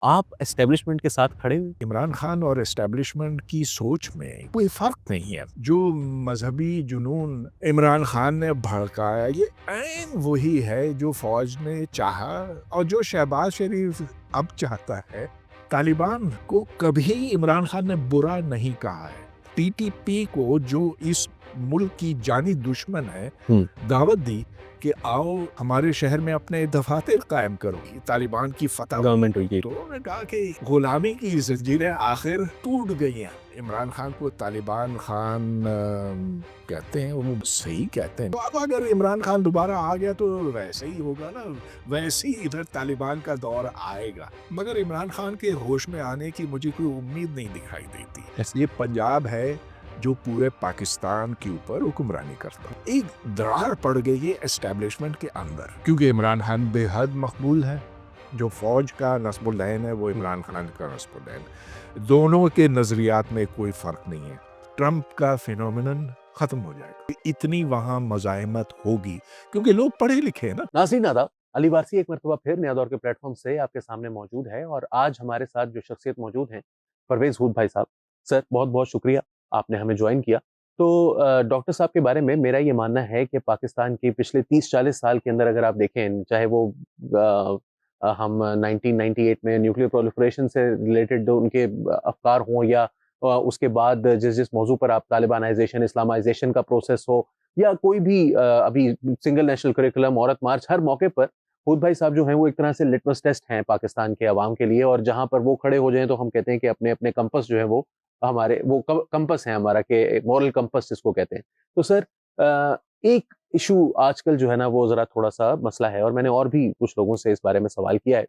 آپ اسٹیبلشمنٹ کے ساتھ کھڑے ہوئے؟ عمران خان اور اسٹیبلشمنٹ کی سوچ میں کوئی فرق نہیں ہے. جو مذہبی جنون عمران خان نے بھڑکایا یہ عین وہی ہے جو فوج نے چاہا اور جو شہباز شریف اب چاہتا ہے. طالبان کو کبھی عمران خان نے برا نہیں کہا ہے. ٹی ٹی پی کو جو اس ملک کی جانی دشمن ہے دعوت دی کہ آؤ ہمارے شہر میں اپنے دفاتر قائم کرو. طالبان کی فتح گورنمنٹ ہوئی گئی. تو انہوں نے کہا کہ غلامی کی زنجیریں آخر ٹوٹ گئی ہیں. عمران خان کو طالبان خان کہتے ہیں, وہ صحیح کہتے ہیں. تو اب اگر عمران خان دوبارہ آ گیا تو ویسے ہی ہوگا نا, ویسے ہی ادھر طالبان کا دور آئے گا. مگر عمران خان کے ہوش میں آنے کی مجھے کوئی امید نہیں دکھائی دیتی. یہ پنجاب ہے جو پورے پاکستان کے اوپر حکمرانی کرتا. ایک دراڑ پڑ گئی ہے اسٹیبلشمنٹ کے اندر, کیونکہ عمران خان بے حد مقبول ہے. جو فوج کا نصب العین ہے وہ عمران خان کا نصب العین. دونوں کے نظریات میں کوئی فرق نہیں ہے. ٹرمپ کا فینومینن ختم ہو جائے گا. اتنی وہاں مزاحمت ہوگی کیونکہ لوگ پڑھے لکھے ہیں نا. ناظرین آداب, علی وارثی ایک مرتبہ پھر نیا دور کے پلیٹ فارم سے آپ کے سامنے موجود ہے, اور آج ہمارے ساتھ جو شخصیت موجود ہیں پرویز ہود بھائی صاحب. سر بہت بہت شکریہ آپ نے ہمیں جوائن کیا. تو ڈاکٹر صاحب کے بارے میں میرا یہ ماننا ہے کہ پاکستان کی پچھلے 30-40 سال کے اندر اگر آپ دیکھیں, چاہے وہ ہم 1998 میں نیوکلیر پرولیفریشن سے ریلیٹڈ ان کے افکار ہوں, یا اس کے بعد جس موضوع پر آپ طالبانائزیشن, اسلامائزیشن کا پروسیس ہو, یا کوئی بھی ابھی سنگل نیشنل کریکولم, عورت مارچ, ہر موقع پر ہود بھائی صاحب جو ہیں وہ ایک طرح سے لٹمس ٹیسٹ ہیں پاکستان کے عوام کے لیے. اور جہاں پر وہ کھڑے ہو جائیں تو ہم کہتے ہیں کہ اپنے اپنے کمپس جو ہے وہ ہمارے, وہ کمپس ہیں ہمارا, کہ مورل کمپس جس کو کہتے ہیں. تو سر ایک ایشو آج کل جو ہے نا وہ ذرا تھوڑا سا مسئلہ ہے, اور میں نے اور بھی کچھ لوگوں سے اس بارے میں سوال کیا ہے.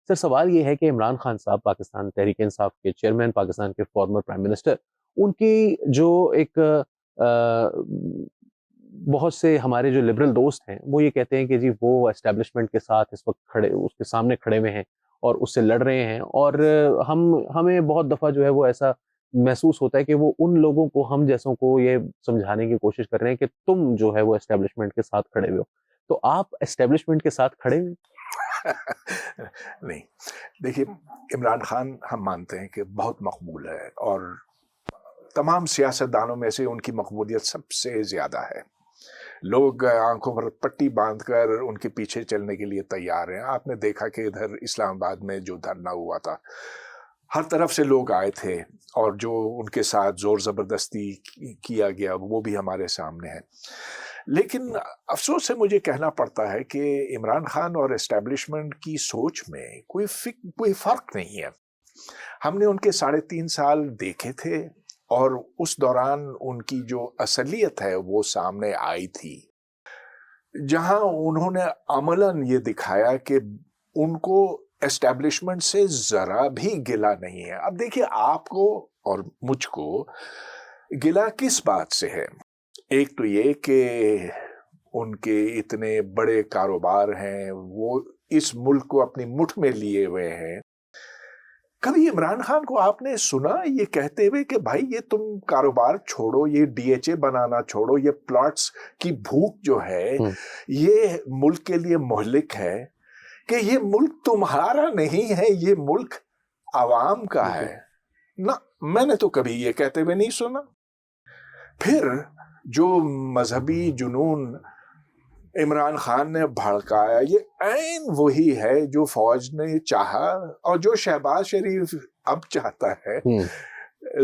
سر سوال یہ ہے کہ عمران خان صاحب پاکستان تحریک انصاف کے چیئرمین, پاکستان کے فارمر پرائم منسٹر, ان کی جو ایک بہت سے ہمارے جو لبرل دوست ہیں وہ یہ کہتے ہیں کہ جی وہ اسٹیبلشمنٹ کے ساتھ اس وقت کھڑے, اس کے سامنے کھڑے ہوئے ہیں اور اس سے لڑ رہے ہیں, اور ہمیں بہت دفعہ جو ہے وہ ایسا محسوس ہوتا ہے کہ وہ ان لوگوں کو, ہم جیسوں کو یہ سمجھانے کی کوشش کر رہے ہیں کہ تم جو ہے وہ اسٹیبلشمنٹ کے ساتھ کھڑے ہوئے ہو. تو آپ اسٹیبلشمنٹ کے ساتھ کھڑے ہوئے؟ نہیں, دیکھیے عمران خان ہم مانتے ہیں کہ بہت مقبول ہے, اور تمام سیاستدانوں میں سے ان کی مقبولیت سب سے زیادہ ہے. لوگ آنکھوں پر پٹی باندھ کر ان کے پیچھے چلنے کے لیے تیار ہیں. آپ نے دیکھا کہ ادھر اسلام آباد میں جو دھرنا ہوا تھا, ہر طرف سے لوگ آئے تھے, اور جو ان کے ساتھ زور زبردستی کیا گیا وہ بھی ہمارے سامنے ہے. لیکن افسوس سے مجھے کہنا پڑتا ہے کہ عمران خان اور اسٹیبلشمنٹ کی سوچ میں کوئی فرق نہیں ہے. ہم نے ان کے 3.5 سال دیکھے تھے, اور اس دوران ان کی جو اصلیت ہے وہ سامنے آئی تھی, جہاں انہوں نے عملاً یہ دکھایا کہ ان کو اسٹیبلشمنٹ سے ذرا بھی گلہ نہیں ہے. اب دیکھیے آپ کو اور مجھ کو گلہ کس بات سے ہے؟ ایک تو یہ کہ ان کے اتنے بڑے کاروبار ہیں, وہ اس ملک کو اپنی مٹھ میں لیے ہوئے ہیں. کبھی عمران خان کو آپ نے سنا یہ کہتے ہوئے کہ بھائی یہ تم کاروبار چھوڑو, یہ ڈی ایچ اے بنانا چھوڑو, یہ پلاٹس کی بھوک جو ہے یہ ملک کے لیے مہلک ہے, کہ یہ ملک تمہارا نہیں ہے, یہ ملک عوام کا ہے نا. میں نے تو کبھی یہ کہتے ہوئے نہیں سنا. پھر جو مذہبی جنون عمران خان نے بھڑکایا یہ عین وہی ہے جو فوج نے چاہا اور جو شہباز شریف اب چاہتا ہے,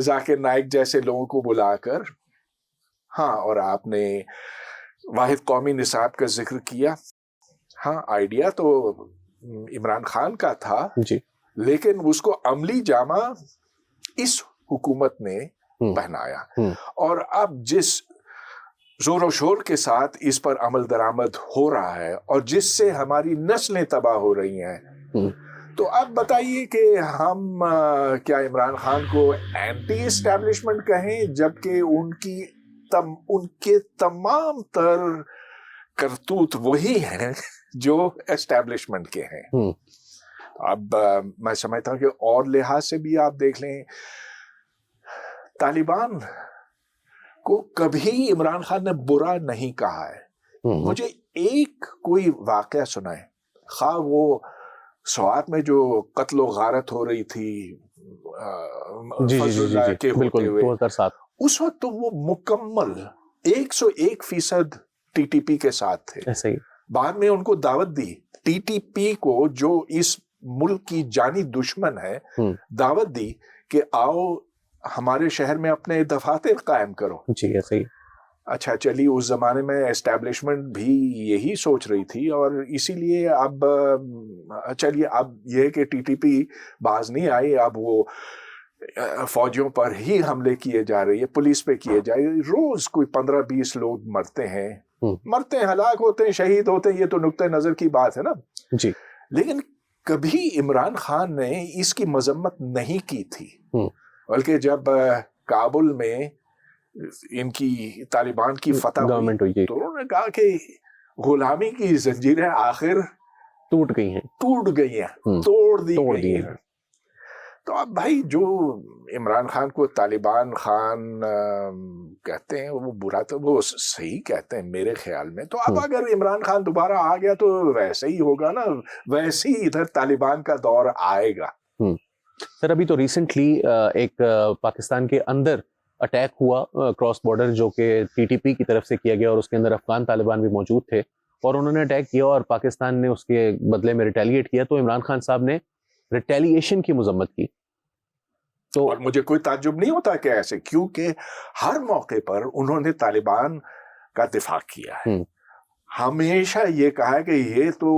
ذاکر نائک جیسے لوگوں کو بلا کر. ہاں, اور آپ نے واحد قومی نصاب کا ذکر کیا. ہاں, آئیڈیا تو عمران خان کا تھا جی, لیکن اس کو عملی جامہ اس حکومت نے پہنایا, اور اب جس زور و شور کے ساتھ اس پر عمل درآمد ہو رہا ہے اور جس سے ہماری نسلیں تباہ ہو رہی ہیں, تو اب بتائیے کہ ہم کیا عمران خان کو اینٹی اسٹیبلشمنٹ کہیں, جبکہ ان کے تمام تر کرتوت وہی ہیں جو اسٹیبلشمنٹ کے ہیں. اب میں سمجھتا ہوں کہ اور لحاظ سے بھی آپ دیکھ لیں, طالبان کو کبھی عمران خان نے برا نہیں کہا ہے. مجھے ایک کوئی واقعہ سنائے, خواہ وہ سوات میں جو قتل و غارت ہو رہی تھی فضل اللہ کے ہوتے ہوئے 2007 اس وقت تو وہ مکمل 101% ٹی ٹی پی کے ساتھ تھے. ایسا ہی بعد میں ان کو دعوت دی, ٹی ٹی پی کو جو اس ملک کی جانی دشمن ہے دعوت دی کہ آؤ ہمارے شہر میں اپنے دفاتر قائم کرو. جی ایسا ہی. اچھا چلیے, اس زمانے میں اسٹیبلشمنٹ بھی یہی سوچ رہی تھی, اور اسی لیے اب چلیے اب یہ کہ ٹی ٹی پی باز نہیں آئی, اب وہ فوجیوں پر ہی حملے کیے جا رہی ہے, پولیس پہ کیے جا رہے, روز کوئی 15-20 لوگ مرتے ہیں, ہلاک ہوتے ہیں, شہید ہوتے ہیں. یہ تو نقطۂ نظر کی بات ہے نا جی. لیکن کبھی عمران خان نے اس کی مذمت نہیں کی تھی, بلکہ جب کابل میں ان کی طالبان کی فتح گورنمنٹ ہوئی تو انہوں نے کہا کہ غلامی کی زنجیریں آخر ٹوٹ گئی ہیں, توڑ دی گئی ہیں. تو اب بھائی جو عمران خان کو طالبان خان کہتے ہیں وہ برا تو وہ صحیح کہتے ہیں میرے خیال میں. تو اب اگر عمران خان دوبارہ آ گیا تو ویسے ہی ہوگا نا, ویسے ہی ادھر طالبان کا دور آئے گا. سر ابھی تو ریسنٹلی ایک پاکستان کے اندر اٹیک ہوا کراس بارڈر, جو کہ ٹی ٹی پی کی طرف سے کیا گیا, اور اس کے اندر افغان طالبان بھی موجود تھے, اور انہوں نے اٹیک کیا اور پاکستان نے اس کے بدلے میں ریٹیلیٹ کیا. تو عمران خان صاحب نے ریٹیلیشن کی مذمت کی. تو اور مجھے کوئی تعجب نہیں ہوتا کہ ایسے, کیونکہ ہر موقع پر انہوں نے طالبان کا دفاع کیا ہے, ہمیشہ یہ کہا کہ یہ تو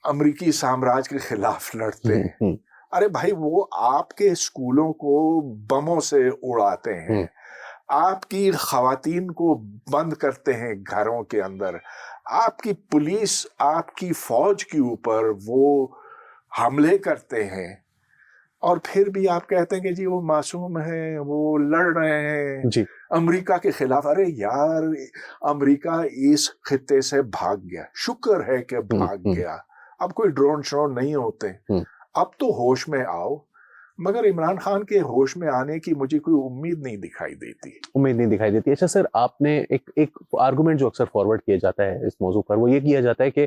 امریکی سامراج کے خلاف لڑتے ہیں. ارے بھائی وہ آپ کے اسکولوں کو بموں سے اڑاتے ہیں, آپ کی خواتین کو بند کرتے ہیں گھروں کے اندر, آپ کی پولیس آپ کی فوج کے اوپر وہ حملے کرتے ہیں, اور پھر بھی آپ کہتے ہیں کہ جی وہ معصوم ہیں, وہ لڑ رہے ہیں جی امریکہ کے خلاف. ارے یار امریکہ اس خطے سے بھاگ گیا, شکر ہے کہ بھاگ گیا. اب کوئی ڈرون شرون نہیں ہوتے, اب تو ہوش میں آؤ. مگر عمران خان کے ہوش میں آنے کی مجھے کوئی امید نہیں دکھائی دیتی. اچھا سر, آپ نے ایک آرگومنٹ جو اکثر فارورڈ کیا جاتا ہے اس موضوع پر, وہ یہ کیا جاتا ہے کہ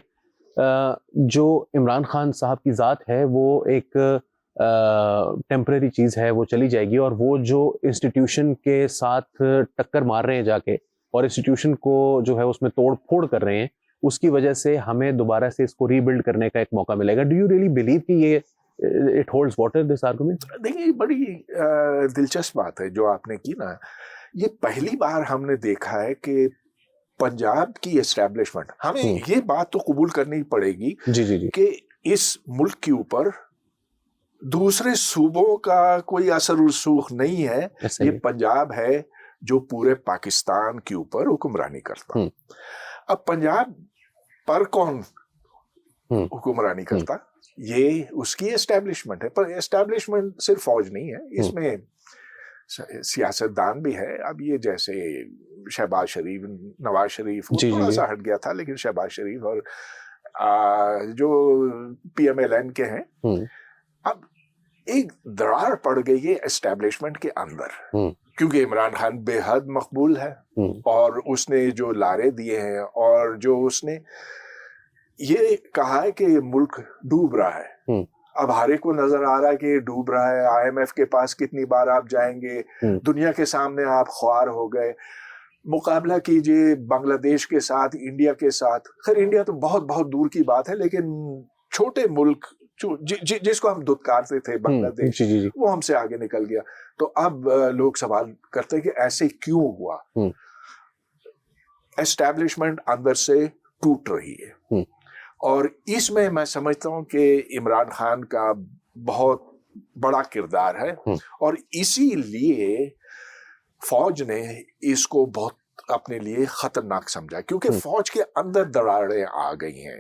جو عمران خان صاحب کی ذات ہے وہ ایک ٹیمپرری چیز ہے, وہ چلی جائے گی, اور وہ جو انسٹیٹیوشن کے ساتھ ٹکر مار رہے ہیں جا کے, اور انسٹیٹیوشن کو جو ہے اس میں توڑ پھوڑ کر رہے ہیں, اس کی وجہ سے ہمیں دوبارہ سے اس کو ری بلڈ کرنے کا ایک موقع ملے گا. ڈو یو ریئلی بلیو کہ یہ it holds water this argument? دیکھیے بڑی دلچسپ بات ہے جو آپ نے کی نا. یہ پہلی بار ہم نے دیکھا ہے کہ پنجاب کی اسٹیبلشمنٹ, ہمیں یہ بات تو قبول کرنی پڑے گی کہ اس ملک کے اوپر دوسرے صوبوں کا کوئی اثر رسوخ نہیں ہے. یہ پنجاب ہے جو پورے پاکستان کے اوپر حکمرانی کرتا. اب پنجاب پر کون حکمرانی کرتا؟ یہ اس کی اسٹیبلشمنٹ ہے. پر اسٹیبلشمنٹ صرف فوج نہیں ہے, اس میں سیاست دان بھی ہے. اب یہ جیسے شہباز شریف, نواز شریف تھوڑا سا ہٹ گیا تھا, لیکن شہباز شریف اور جو پی ایم ایل این کے ہیں, اب ایک درار پڑ گئی ہے اسٹیبلشمنٹ کے اندر, کیونکہ عمران خان بے حد مقبول ہے, اور اس نے جو لارے دیے ہیں, اور جو اس نے یہ کہا ہے کہ ملک ڈوب رہا ہے. اب ہر ایک کو نظر آ رہا ہے کہ ڈوب رہا ہے. آئی ایم ایف کے پاس کتنی بار آپ جائیں گے, دنیا کے سامنے آپ خوار ہو گئے. مقابلہ کیجئے بنگلہ دیش کے ساتھ, انڈیا کے ساتھ. خیر انڈیا تو بہت بہت دور کی بات ہے, لیکن چھوٹے ملک جس کو ہم دھتکارتے تھے بنگلہ دیش, وہ ہم سے آگے نکل گیا. تو اب لوگ سوال کرتے ہیں کہ ایسے کیوں ہوا. اسٹیبلشمنٹ اندر سے ٹوٹ رہی ہے, اور اس میں سمجھتا ہوں کہ عمران خان کا بہت بڑا کردار ہے, اور اسی لیے فوج نے اس کو بہت اپنے لیے خطرناک سمجھا, کیونکہ فوج کے اندر دراڑیں آ گئی ہیں.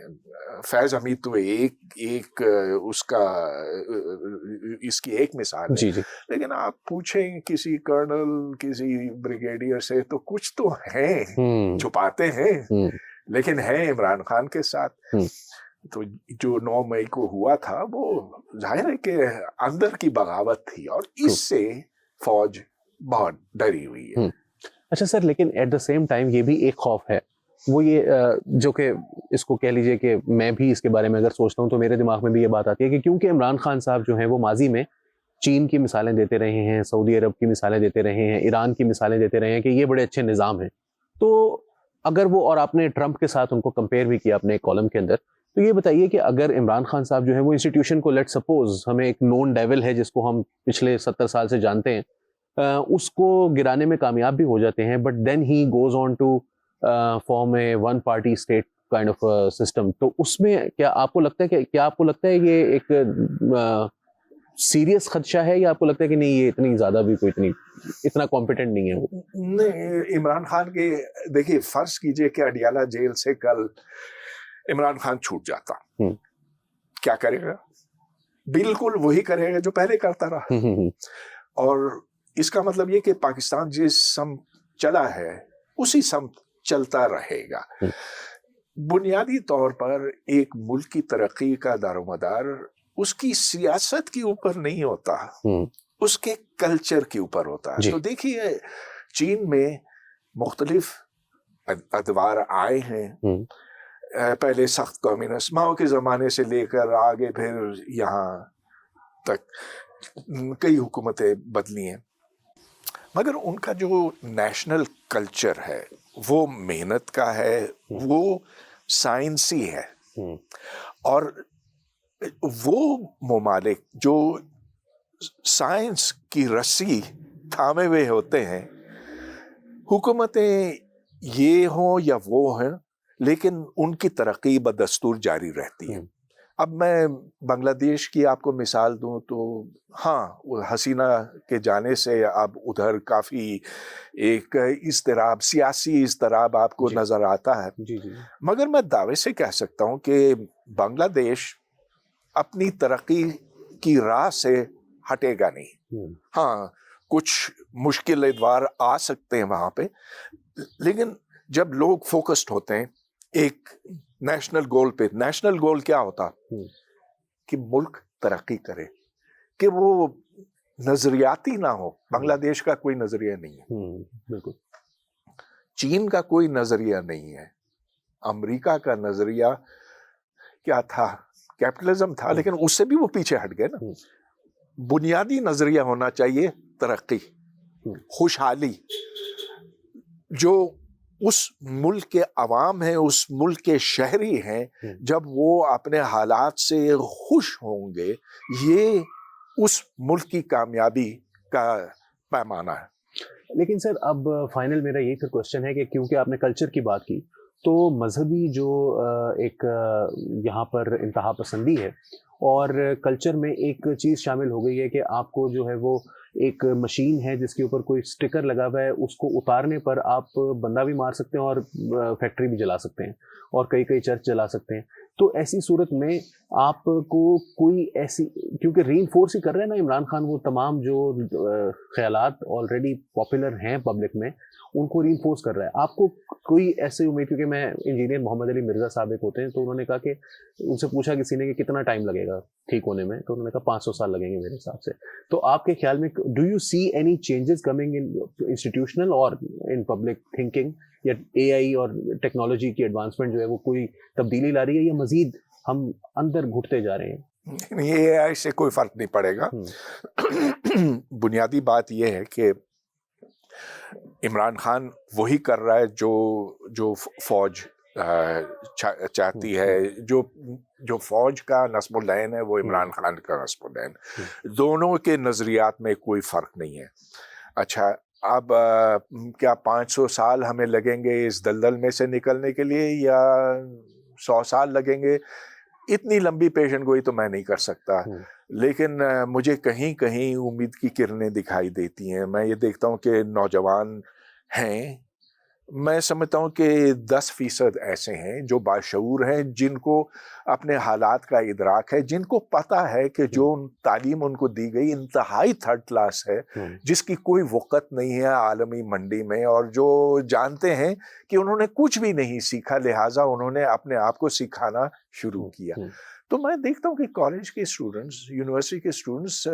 فیض حمید تو ایک اس کا اس کی ایک مثال ہے. لیکن آپ پوچھیں کسی کرنل, کسی بریگیڈیئر سے, تو کچھ تو ہیں, چھپاتے ہیں, لیکن ہیں عمران خان کے ساتھ. تو جو 9 مئی کو ہوا تھا وہ ظاہر ہے کہ اندر کی بغاوت تھی, اور اس سے فوج بہت ڈری ہوئی ہے. اچھا سر, لیکن ایٹ دا سیم ٹائم یہ بھی ایک خوف ہے وہ یہ جو کہ اس کو کہہ لیجیے کہ میں بھی اس کے بارے میں اگر سوچتا ہوں تو میرے دماغ میں بھی یہ بات آتی ہے کہ کیونکہ عمران خان صاحب جو ہیں وہ ماضی میں چین کی مثالیں دیتے رہے ہیں, سعودی عرب کی مثالیں دیتے رہے ہیں, ایران کی مثالیں دیتے رہے ہیں کہ یہ بڑے اچھے نظام ہیں. تو اگر وہ, اور آپ نے ٹرمپ کے ساتھ ان کو کمپیئر بھی کیا اپنے کالم کے اندر, تو یہ بتائیے کہ اگر عمران خان صاحب جو ہے وہ انسٹیٹیوشن کو, لیٹ سپوز ہمیں ایک نون ڈیول ہے جس کو ہم پچھلے 70 سال سے جانتے ہیں, اس کو گرانے میں کامیاب بھی ہو جاتے ہیں, but then he goes on to form a one party state kind of system. تو اس میں کیا آپ کو لگتا ہے کہ یہ ایک سیریس خدشہ ہے, یا آپ کو لگتا ہے کہ نہیں یہ اتنی زیادہ بھی کوئی اتنا کمپیٹنٹ نہیں ہے وہ؟ نہیں, عمران خان کے دیکھیے, فرض کیجئے کہ اڈیالہ جیل سے کل عمران خان چھوٹ جاتا, کیا کرے گا؟ بالکل وہی کرے گا جو پہلے کرتا رہا. اور اس کا مطلب یہ کہ پاکستان جس سمت چلا ہے اسی سمت چلتا رہے گا. بنیادی طور پر ایک ملک کی ترقی کا دار و مدار اس کی سیاست کے اوپر نہیں ہوتا, اس کے کلچر کے اوپر ہوتا ہے. تو دیکھیے چین میں مختلف ادوار آئے ہیں, پہلے سخت کمیونسٹ ماؤ کے زمانے سے لے کر آگے پھر یہاں تک کئی حکومتیں بدلی ہیں, مگر ان کا جو نیشنل کلچر ہے وہ محنت کا ہے, وہ سائنسی ہے. اور وہ ممالک جو سائنس کی رسی تھامے ہوئے ہوتے ہیں, حکومتیں یہ ہوں یا وہ ہیں, لیکن ان کی ترقی بدستور جاری رہتی ہے. اب میں بنگلہ دیش کی آپ کو مثال دوں تو ہاں, حسینہ کے جانے سے اب ادھر کافی ایک اضطراب, سیاسی اضطراب آپ کو نظر آتا ہے. مگر میں دعوے سے کہہ سکتا ہوں کہ بنگلہ دیش اپنی ترقی کی راہ سے ہٹے گا نہیں. ہاں, کچھ مشکل ادوار آ سکتے ہیں وہاں پہ, لیکن جب لوگ فوکسڈ ہوتے ہیں ایک نیشنل گول پہ, نیشنل گول کیا ہوتا کہ ملک ترقی کرے, کہ وہ نظریاتی نہ ہو. بنگلہ دیش کا کوئی نظریہ نہیں ہے, بالکل. چین کا کوئی نظریہ نہیں ہے, امریکہ کا نظریہ کیا تھا؟ کیپٹلزم تھا, لیکن اس سے بھی وہ پیچھے ہٹ گئے نا. بنیادی نظریہ ہونا چاہیے ترقی, خوشحالی. جو اس ملک کے عوام ہیں, اس ملک کے شہری ہیں, جب وہ اپنے حالات سے خوش ہوں گے, یہ اس ملک کی کامیابی کا پیمانہ ہے. لیکن سر اب فائنل میرا یہی پھر کوشچن ہے کہ کیونکہ آپ نے کلچر کی بات کی, تو مذہبی جو ایک یہاں پر انتہا پسندی ہے, اور کلچر میں ایک چیز شامل ہو گئی ہے کہ آپ کو جو ہے وہ ایک مشین ہے جس کے اوپر کوئی سٹیکر لگا ہوا ہے, اس کو اتارنے پر آپ بندہ بھی مار سکتے ہیں اور فیکٹری بھی جلا سکتے ہیں اور کئی چرچ جلا سکتے ہیں. تو ایسی صورت میں آپ کو کوئی ایسی, کیونکہ ری انفورس ہی کر رہے ہیں نا عمران خان وہ تمام جو خیالات آلریڈی پاپولر ہیں پبلک میں, ان کو ری انفورس کر رہا ہے. آپ کو کوئی ایسی امید, کیونکہ میں انجینئر محمد علی مرزا صاحب ایک ہوتے ہیں, تو انہوں نے کہا کہ ان سے پوچھا کسی نے کہ کتنا ٹائم لگے گا ٹھیک ہونے میں, تو انہوں نے کہا 500 سال لگیں گے میرے حساب سے. تو آپ کے خیال میں do you see any changes coming in institutional اور ان پبلک تھنکنگ, یا اے آئی اور ٹیکنالوجی کی ایڈوانسمنٹ جو ہے وہ کوئی تبدیلی لا رہی ہے, یا مزید ہم اندر گھٹتے جا رہے ہیں؟ یہ اے آئی سے کوئی فرق نہیں پڑے گا. بنیادی بات یہ ہے کہ عمران خان وہی کر رہا ہے جو فوج چاہتی ہے. جو فوج کا نصب العین ہے وہ عمران خان کا نصب العین. دونوں کے نظریات میں کوئی فرق نہیں ہے. اچھا, اب کیا 500 سال ہمیں لگیں گے اس دلدل میں سے نکلنے کے لیے, یا 100 سال لگیں گے؟ اتنی لمبی پیشن گوئی تو میں نہیں کر سکتا, لیکن مجھے کہیں کہیں امید کی کرنیں دکھائی دیتی ہیں. میں یہ دیکھتا ہوں کہ نوجوان ہیں, میں سمجھتا ہوں کہ 10% ایسے ہیں جو باشعور ہیں, جن کو اپنے حالات کا ادراک ہے, جن کو پتہ ہے کہ جو تعلیم ان کو دی گئی انتہائی تھرڈ کلاس ہے, جس کی کوئی وقت نہیں ہے عالمی منڈی میں, اور جو جانتے ہیں کہ انہوں نے کچھ بھی نہیں سیکھا, لہٰذا انہوں نے اپنے آپ کو سکھانا شروع کیا. تو میں دیکھتا ہوں کہ کالج کے اسٹوڈنٹس, یونیورسٹی کے اسٹوڈنٹس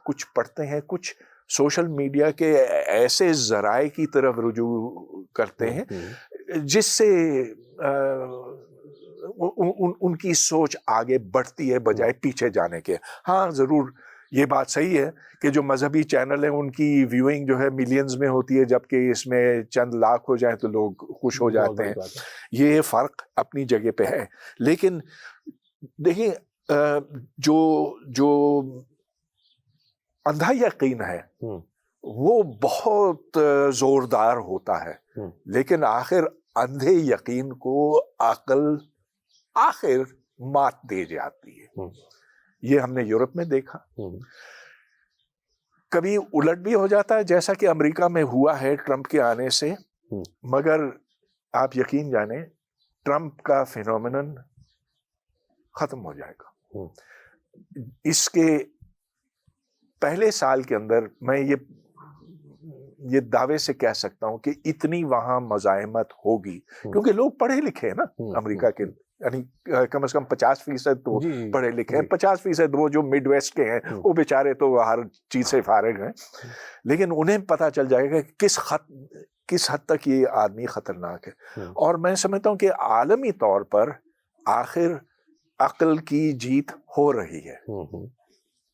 کچھ پڑھتے ہیں, کچھ سوشل میڈیا کے ایسے ذرائع کی طرف رجوع کرتے ہیں جس سے ان کی سوچ آگے بڑھتی ہے بجائے پیچھے جانے کے. ہاں ضرور یہ بات صحیح ہے کہ جو مذہبی چینل ہیں ان کی ویوئنگ جو ہے ملینز میں ہوتی ہے، جبکہ اس میں چند لاکھ ہو جائیں تو لوگ خوش ہو جاتے ہیں. یہ فرق اپنی جگہ پہ ہے. لیکن دیکھیں جو اندھا یقین ہے وہ بہت زوردار ہوتا ہے، لیکن آخر اندھے یقین کو عقل آخر مات دے جاتی ہے. یہ ہم نے یورپ میں دیکھا. کبھی الٹ بھی ہو جاتا ہے جیسا کہ امریکہ میں ہوا ہے ٹرمپ کے آنے سے، مگر آپ یقین جانیں ٹرمپ کا فینومینن ختم ہو جائے گا. اس کے پہلے سال کے اندر میں یہ دعوے سے کہہ سکتا ہوں کہ اتنی وہاں مزاحمت ہوگی، کیونکہ لوگ پڑھے لکھے ہیں نا امریکہ کے، یعنی کم از کم 50% تو پڑھے لکھے ہیں. 50% وہ جو مڈ ویسٹ کے ہیں وہ بیچارے تو ہر چیز سے فارغ ہیں، لیکن انہیں پتہ چل جائے گا کہ کس حد تک یہ آدمی خطرناک ہے. اور میں سمجھتا ہوں کہ عالمی طور پر آخر عقل کی جیت ہو رہی ہے.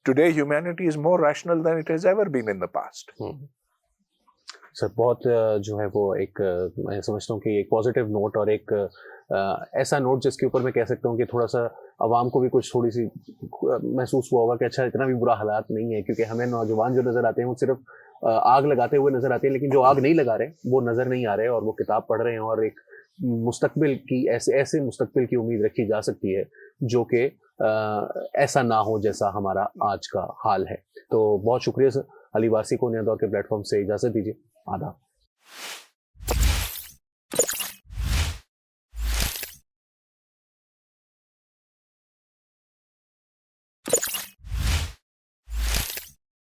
Today humanity is more rational than it has ever been in the past. سر بہت جو ہے وہ ایک میں سمجھتا ہوں کہ ایک پازیٹیو نوٹ اور ایک ایسا نوٹ جس کے اوپر میں کہہ سکتا ہوں کہ تھوڑا سا عوام کو بھی کچھ تھوڑی سی محسوس ہوا ہوگا کہ اچھا اتنا بھی برا حالات نہیں ہے، کیونکہ ہمیں نوجوان جو نظر آتے ہیں وہ صرف آگ لگاتے ہوئے نظر آتے ہیں، لیکن جو آگ نہیں لگا رہے وہ نظر نہیں آ رہے اور وہ کتاب پڑھ رہے ہیں اور ایک مستقبل کی ایسے مستقبل کی امید رکھی جا سکتی ہے جو کہ ایسا نہ ہو جیسا ہمارا آج کا حال ہے. تو بہت شکریہ سر. علی وارثی کو نیا دور کے پلیٹ فارم سے اجازت دیجیے. آداب.